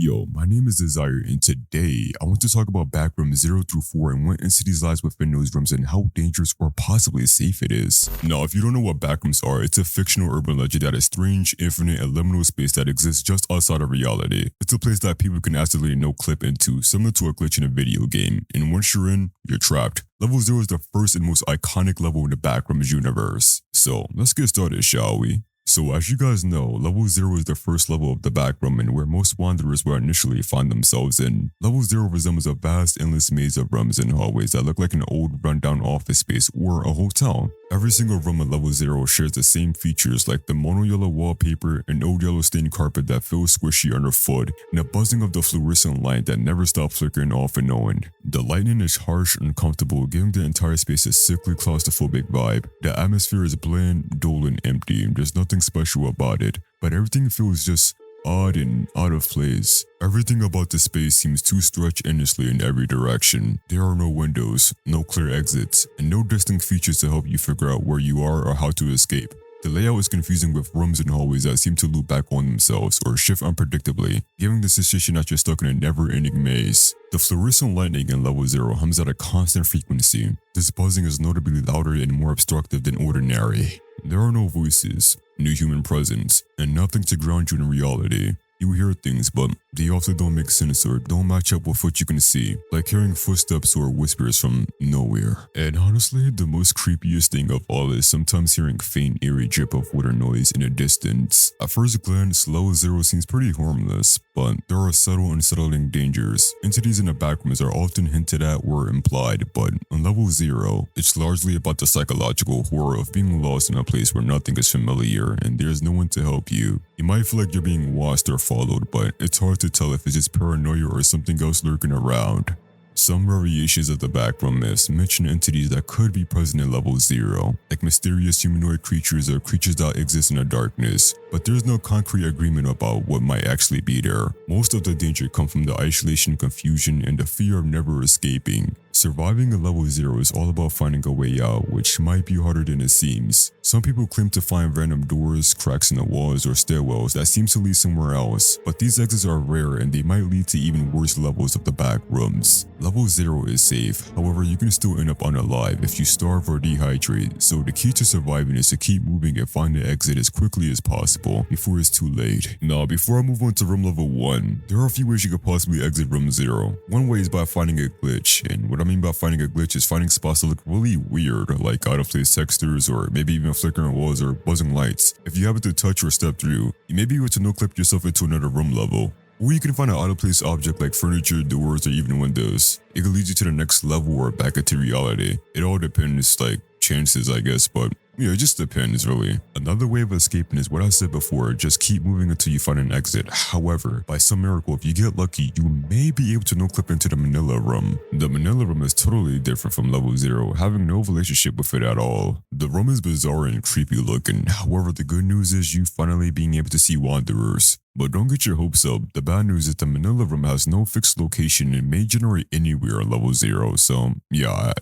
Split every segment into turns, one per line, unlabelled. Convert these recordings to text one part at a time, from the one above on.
Yo, my name is Desire, and today I want to talk about Backrooms 0 through 4 and what entities lies within those rooms and how dangerous or possibly safe it is. Now, if you don't know what Backrooms are, it's a fictional urban legend that is strange, infinite, and liminal space that exists just outside of reality. It's a place that people can accidentally no-clip into, similar to a glitch in a video game, and once you're in, you're trapped. Level 0 is the first and most iconic level in the Backrooms universe. So, let's get started, shall we? So as you guys know, level 0 is the first level of the backroom and where most wanderers will initially find themselves in. Level 0 resembles a vast endless maze of rooms and hallways that look like an old rundown office space or a hotel. Every single room at level 0 shares the same features like the mono yellow wallpaper, an old yellow stained carpet that feels squishy underfoot, and a buzzing of the fluorescent light that never stops flickering off and on. The lighting is harsh and uncomfortable, giving the entire space a sickly claustrophobic vibe. The atmosphere is bland, dull, and empty. There's nothing special about it, but everything feels just odd and out of place. Everything about the space seems to stretch endlessly in every direction. There are no windows, no clear exits, and no distinct features to help you figure out where you are or how to escape. The layout is confusing with rooms and hallways that seem to loop back on themselves or shift unpredictably, giving the sensation that you're stuck in a never-ending maze. The fluorescent lightning in level 0 hums at a constant frequency. This buzzing is notably louder and more obstructive than ordinary. There are no voices, no human presence, and nothing to ground you in reality. You hear things, but they often don't make sense or don't match up with what you can see, like hearing footsteps or whispers from nowhere. And honestly, the most creepiest thing of all is sometimes hearing faint, eerie drip of water noise in the distance. At first glance, level 0 seems pretty harmless, but there are subtle, unsettling dangers. Entities in the backrooms are often hinted at or implied, but on level 0, it's largely about the psychological horror of being lost in a place where nothing is familiar and there's no one to help you. You might feel like you're being watched or followed, but it's hard to tell if it's just paranoia or something else lurking around. Some variations of the backroom myths mention entities that could be present in level 0, like mysterious humanoid creatures or creatures that exist in the darkness, but there's no concrete agreement about what might actually be there. Most of the danger comes from the isolation, confusion, and the fear of never escaping. Surviving in level 0 is all about finding a way out, which might be harder than it seems. Some people claim to find random doors, cracks in the walls, or stairwells that seem to lead somewhere else, but these exits are rare and they might lead to even worse levels of the back rooms. Level 0 is safe, however you can still end up unalive if you starve or dehydrate, so the key to surviving is to keep moving and find the exit as quickly as possible before it's too late. Now, before I move on to room level 1, there are a few ways you could possibly exit room 0. One way is by finding a glitch, and what I mean by finding a glitch is finding spots that look really weird, like out of place textures or maybe even flickering walls or buzzing lights. If you happen to touch or step through, you may be able to no-clip yourself into another room level. Or you can find an out-of-place object like furniture, doors, or even windows. It could lead you to the next level or back into reality. It all depends, like chances, I guess, but yeah, it just depends really. Another way of escaping is what I said before, just keep moving until you find an exit. However, by some miracle, if you get lucky, you may be able to no-clip into the Manila room. The Manila room is totally different from level 0, having no relationship with it at all. The room is bizarre and creepy looking. However, the good news is you finally being able to see wanderers. But don't get your hopes up. The bad news is the Manila room has no fixed location and may generate anywhere at level 0. So yeah,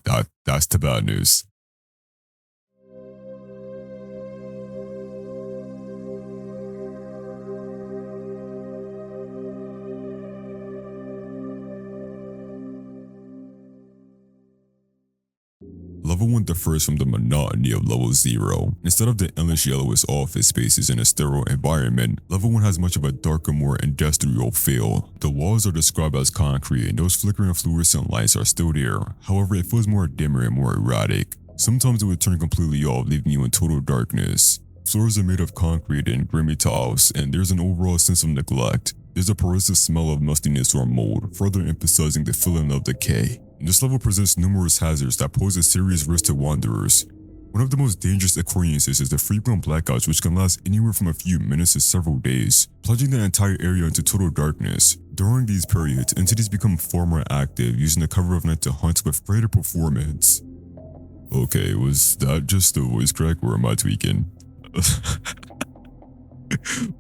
that's the bad news. Level 1 differs from the monotony of level 0. Instead of the endless yellowish office spaces in a sterile environment, level 1 has much of a darker, more industrial feel. The walls are described as concrete and those flickering fluorescent lights are still there. However, it feels more dimmer and more erratic. Sometimes it would turn completely off, leaving you in total darkness. Floors are made of concrete and grimy tiles, and there's an overall sense of neglect. There's a corrosive smell of mustiness or mold, further emphasizing the feeling of decay. This level presents numerous hazards that pose a serious risk to wanderers. One of the most dangerous occurrences is the frequent blackouts, which can last anywhere from a few minutes to several days, plunging the entire area into total darkness. During these periods, entities become far more active, using the cover of night to hunt with greater performance. Okay, was that just a voice crack or am I tweaking?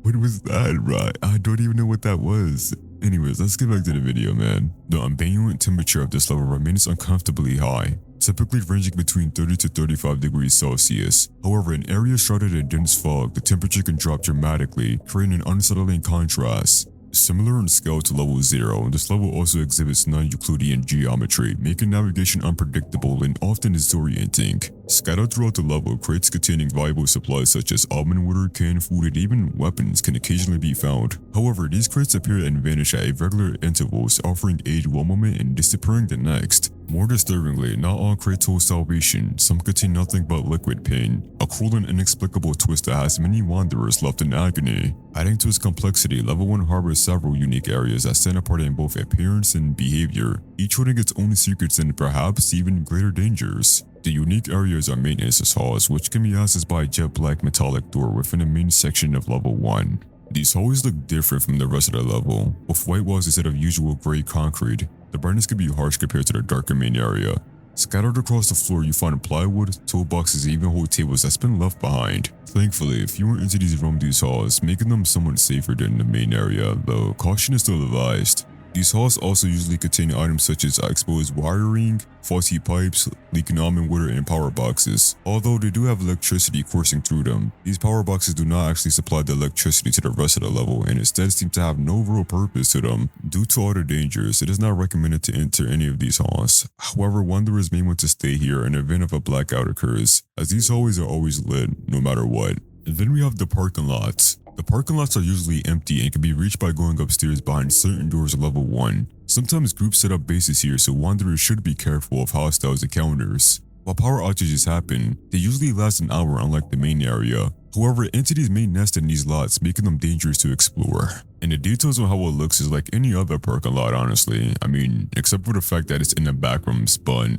What was that, right? I don't even know what that was. Anyways, let's get back to the video, man. The ambient temperature of this level remains uncomfortably high, typically ranging between 30 to 35 degrees Celsius. However, in areas shrouded in dense fog, the temperature can drop dramatically, creating an unsettling contrast. Similar in scale to level 0, this level also exhibits non-Euclidean geometry, making navigation unpredictable and often disorienting. Scattered throughout the level, crates containing valuable supplies such as almond water, canned food, and even weapons can occasionally be found. However, these crates appear and vanish at irregular intervals, offering aid one moment and disappearing the next. More disturbingly, not all crates hold salvation. Some contain nothing but liquid pain, a cruel and inexplicable twist that has many wanderers left in agony. Adding to its complexity, level 1 harbors several unique areas that stand apart in both appearance and behavior, each holding its own secrets and perhaps even greater dangers. The unique areas are maintenance halls, which can be accessed by a jet black metallic door within the main section of level 1. These hallways look different from the rest of the level, with white walls instead of usual gray concrete. The brightness can be harsh compared to the darker main area. Scattered across the floor, you find plywood, toolboxes, and even whole tables that's been left behind. Thankfully, fewer entities roam these halls, making them somewhat safer than the main area, though caution is still advised. These halls also usually contain items such as exposed wiring, faulty pipes, leaking almond water, and power boxes. Although they do have electricity coursing through them, these power boxes do not actually supply the electricity to the rest of the level and instead seem to have no real purpose to them. Due to all the dangers, it is not recommended to enter any of these halls. However, wanderers may want to stay here in the event of a blackout occurs, as these hallways are always lit, no matter what. And then we have the parking lots. The parking lots are usually empty and can be reached by going upstairs behind certain doors of level 1. Sometimes groups set up bases here, so wanderers should be careful of hostiles encounters. While power outages happen, they usually last an hour unlike the main area. However, entities may nest in these lots, making them dangerous to explore. And the details on how it looks is like any other parking lot, honestly. I mean, except for the fact that it's in the backrooms, but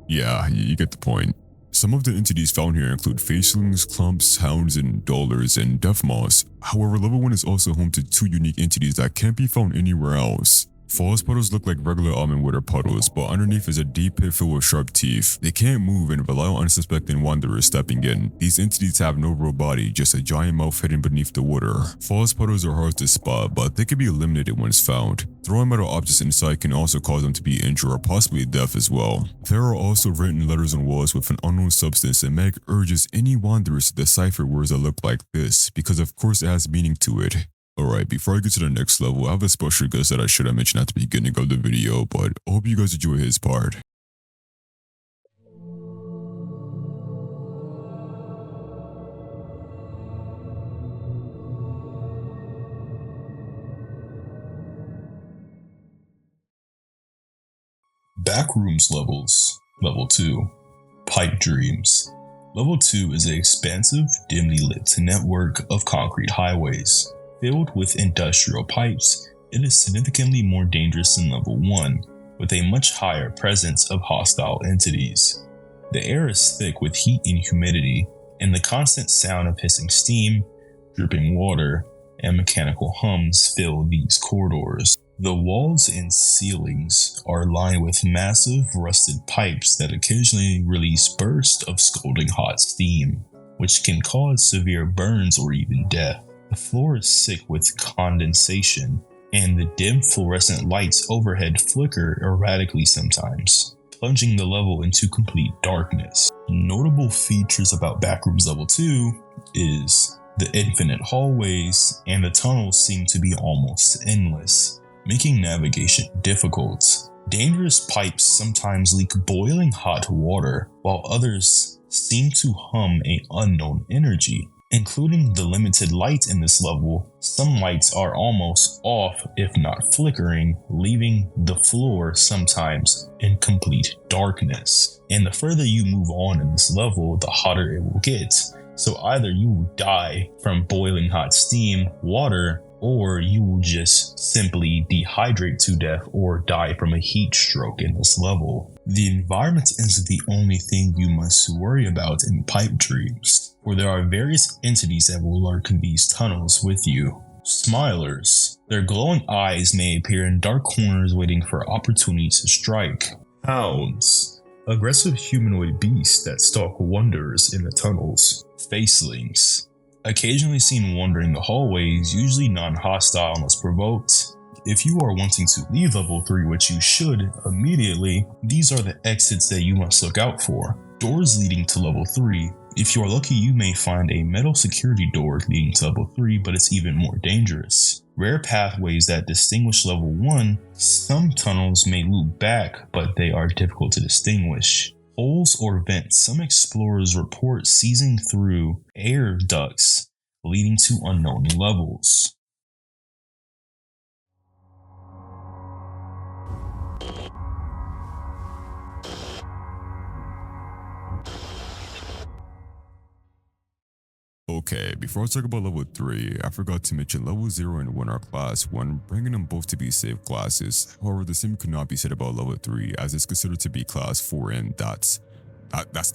yeah, you get the point. Some of the entities found here include facelings, clumps, hounds, and dollars, and death moths. However, level 1 is also home to 2 unique entities that can't be found anywhere else. False puddles look like regular almond water puddles, but underneath is a deep pit filled with sharp teeth. They can't move and rely on unsuspecting wanderers stepping in. These entities have no real body, just a giant mouth hidden beneath the water. False puddles are hard to spot, but they can be eliminated once found. Throwing metal objects inside can also cause them to be injured or possibly deaf as well. There are also written letters on walls with an unknown substance, and Meg urges any wanderers to decipher words that look like this, because of course it has meaning to it. Alright, before I get to the next level, I have a special guest that I should have mentioned at the beginning of the video, but I hope you guys enjoy his part.
Backrooms levels. Level 2. Pipe Dreams. Level 2 is an expansive, dimly lit network of concrete highways. Filled with industrial pipes, it is significantly more dangerous than level 1, with a much higher presence of hostile entities. The air is thick with heat and humidity, and the constant sound of hissing steam, dripping water, and mechanical hums fill these corridors. The walls and ceilings are lined with massive rusted pipes that occasionally release bursts of scalding hot steam, which can cause severe burns or even death. The floor is thick with condensation, and the dim fluorescent lights overhead flicker erratically sometimes, plunging the level into complete darkness. Notable features about Backrooms Level 2 is the infinite hallways, and the tunnels seem to be almost endless, making navigation difficult. Dangerous pipes sometimes leak boiling hot water, while others seem to hum an unknown energy. Including the limited light in this level, some lights are almost off if not flickering, leaving the floor sometimes in complete darkness. And the further you move on in this level, the hotter it will get. So either you will die from boiling hot steam, water, or you will just simply dehydrate to death or die from a heat stroke in this level. The environment isn't the only thing you must worry about in Pipe Dreams, for there are various entities that will lurk in these tunnels with you. Smilers. Their glowing eyes may appear in dark corners waiting for opportunities to strike. Hounds. Aggressive humanoid beasts that stalk wanderers in the tunnels. Facelings. Occasionally seen wandering the hallways, usually non-hostile unless provoked. If you are wanting to leave level 3, which you should immediately, these are the exits that you must look out for. Doors leading to level 3 If you are lucky, you may find a metal security door leading to level 3, but it's even more dangerous. Rare pathways that distinguish level 1, some tunnels may loop back, but they are difficult to distinguish. Holes or vents, some explorers report seizing through air ducts, leading to unknown levels.
Okay, before I talk about level 3, I forgot to mention level 0 and 1 are class 1, bringing them both to be safe classes. However, the same could not be said about level 3, as it's considered to be class 4, and that's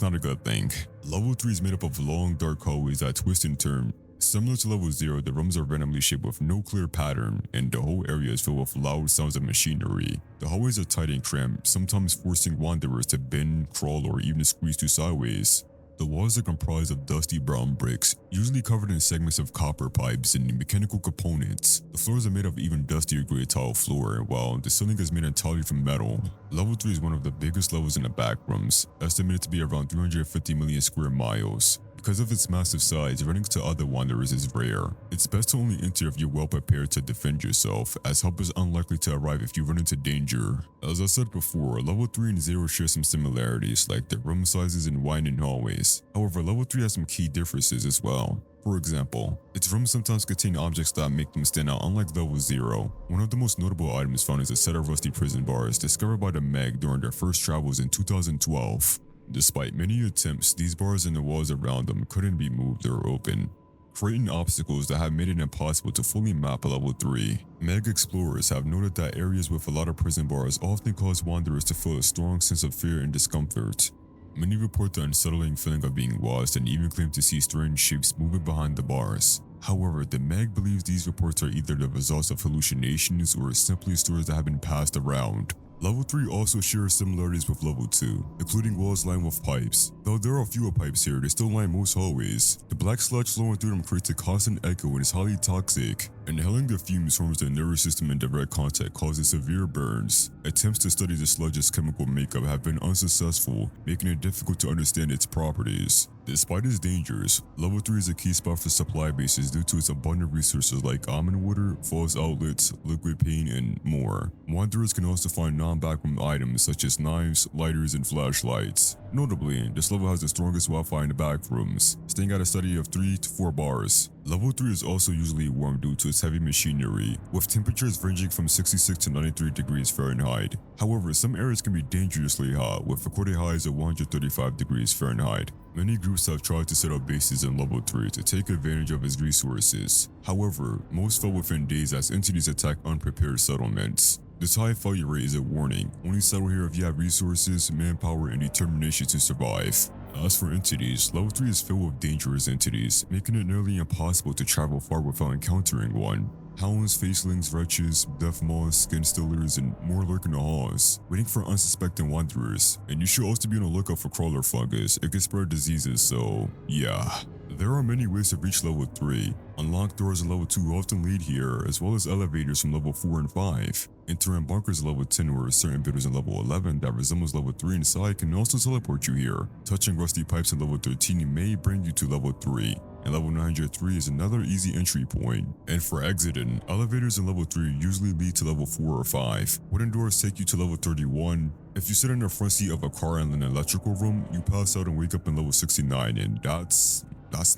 not a good thing. Level 3 is made up of long, dark hallways that twist and turn. Similar to level 0, the rooms are randomly shaped with no clear pattern, and the whole area is filled with loud sounds of machinery. The hallways are tight and cramped, sometimes forcing wanderers to bend, crawl, or even squeeze through sideways. The walls are comprised of dusty brown bricks, usually covered in segments of copper pipes and mechanical components. The floors are made of even dustier gray tile floor, while the ceiling is made entirely from metal. Level 3 is one of the biggest levels in the Backrooms, estimated to be around 350 million square miles. Because of its massive size, running to other wanderers is rare. It's best to only enter if you're well prepared to defend yourself, as help is unlikely to arrive if you run into danger. As I said before, level 3 and 0 share some similarities, like their room sizes and winding hallways. However, level 3 has some key differences as well. For example, its rooms sometimes contain objects that make them stand out, unlike level 0. One of the most notable items found is a set of rusty prison bars discovered by the Meg during their first travels in 2012. Despite many attempts, these bars and the walls around them couldn't be moved or opened, creating obstacles that have made it impossible to fully map level 3. Meg explorers have noted that areas with a lot of prison bars often cause wanderers to feel a strong sense of fear and discomfort. Many report the unsettling feeling of being watched and even claim to see strange shapes moving behind the bars. However, the Meg believes these reports are either the results of hallucinations or simply stories that have been passed around. Level 3 also shares similarities with level 2, including walls lined with pipes. Though there are fewer pipes here, they still line most hallways. The black sludge flowing through them creates a constant echo and is highly toxic. Inhaling the fumes harms the nervous system in direct contact, causing severe burns. Attempts to study the sludge's chemical makeup have been unsuccessful, making it difficult to understand its properties. Despite its dangers, level 3 is a key spot for supply bases due to its abundant resources like almond water, false outlets, liquid paint, and more. Wanderers can also find non-backroom items such as knives, lighters, and flashlights. Notably, this level has the strongest Wi-Fi in the backrooms, staying at a steady of 3 to 4 bars. Level 3 is also usually warm due to its heavy machinery, with temperatures ranging from 66 to 93 degrees Fahrenheit. However, some areas can be dangerously hot, with recorded highs of 135 degrees Fahrenheit. Many groups have tried to set up bases in level 3 to take advantage of its resources. However, most fell within days as entities attack unprepared settlements. This high failure rate is a warning. Only settle here if you have resources, manpower, and determination to survive. As for entities, level 3 is filled with dangerous entities, making it nearly impossible to travel far without encountering one. Hounds, facelings, wretches, death moths, skin stealers, and more lurk in the halls, waiting for unsuspecting wanderers. And you should also be on the lookout for crawler fungus. It can spread diseases, so yeah. There are many ways to reach level 3. Unlocked doors in level 2 often lead here, as well as elevators from level 4 and 5. Entering bunkers in level 10 or certain buildings in level 11 that resembles level 3 inside can also teleport you here. Touching rusty pipes in level 13 may bring you to level 3. And level 903 is another easy entry point. And for exiting, elevators in level 3 usually lead to level 4 or 5. Wooden doors take you to level 31. If you sit in the front seat of a car in an electrical room, you pass out and wake up in level 69, and that's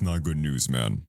not good news, man.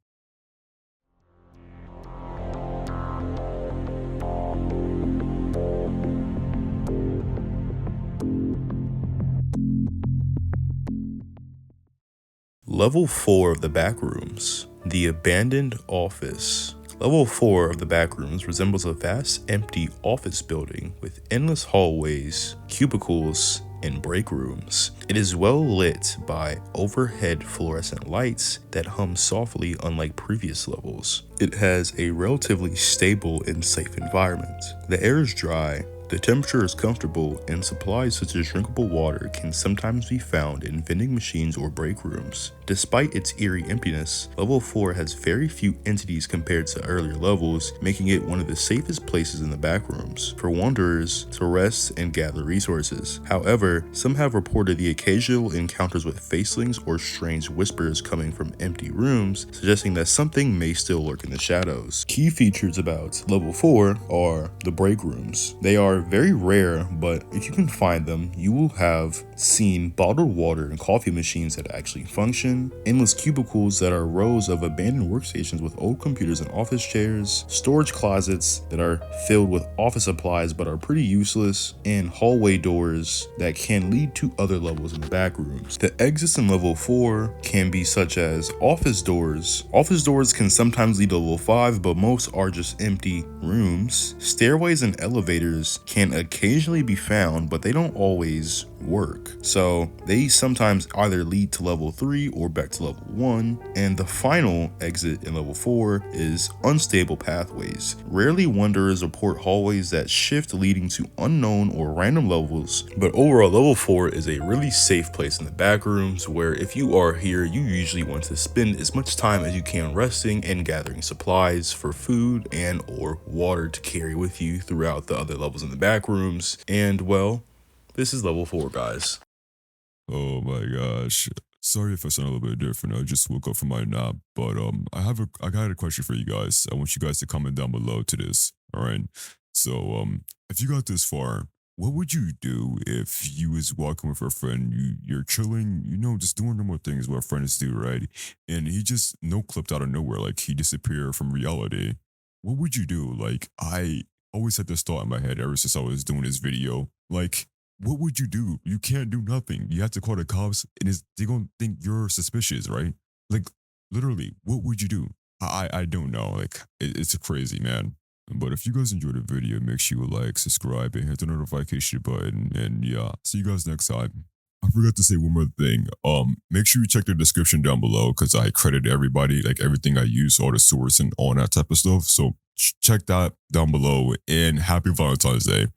Level 4 of the Backrooms, the abandoned office. Level 4 of the Backrooms resembles a vast empty office building with endless hallways, cubicles, and break rooms. It is well lit by overhead fluorescent lights that hum softly, unlike previous levels. It has a relatively stable and safe environment. The air is dry,
The temperature is comfortable, and supplies such as drinkable water can sometimes be found in vending machines or break rooms. Despite its eerie emptiness, level 4 has very few entities compared to earlier levels, making it one of the safest places in the backrooms for wanderers to rest and gather resources. However, some have reported the occasional encounters with facelings or strange whispers coming from empty rooms, suggesting that something may still lurk in the shadows. Key features about level 4 are the break rooms. They are very rare, but if you can find them, you will have seen bottled water and coffee machines that actually function, endless cubicles that are rows of abandoned workstations with old computers and office chairs, storage closets that are filled with office supplies but are pretty useless, and hallway doors that can lead to other levels in the back rooms. The exits in level 4 can be such as office doors. Office doors can sometimes lead to level 5, but most are just empty rooms. Stairways and elevators can occasionally be found, but they don't always work. So they sometimes either lead to level 3 or back to level 1. And the final exit in level 4 is unstable pathways. Rarely wanderers report hallways that shift leading to unknown or random levels, but overall level 4 is a really safe place in the back rooms where if you are here, you usually want to spend as much time as you can resting and gathering supplies for food and or water to carry with you throughout the other levels in the back rooms. And well, this is level 4, guys.
Oh my gosh. Sorry if I sound a little bit different. I just woke up from my nap, but I got a question for you guys. I want you guys to comment down below to this. All right. So if you got this far, what would you do if you was walking with a friend, you're chilling, just doing normal things what friends do, right? And he just no clipped out of nowhere, like he disappeared from reality. What would you do? Like I always had this thought in my head ever since I was doing this video. Like what would you do? You can't do nothing. You have to call the cops, and they're gonna think you're suspicious, right? Like literally, what would you do? I don't know. Like it's crazy, man. But if you guys enjoyed the video, make sure you like, subscribe, and hit the notification button. And yeah, see you guys next time. I forgot to say one more thing. Make sure you check the description down below because I credit everybody, like everything I use, all the source and all that type of stuff. So check that down below. And happy Valentine's Day.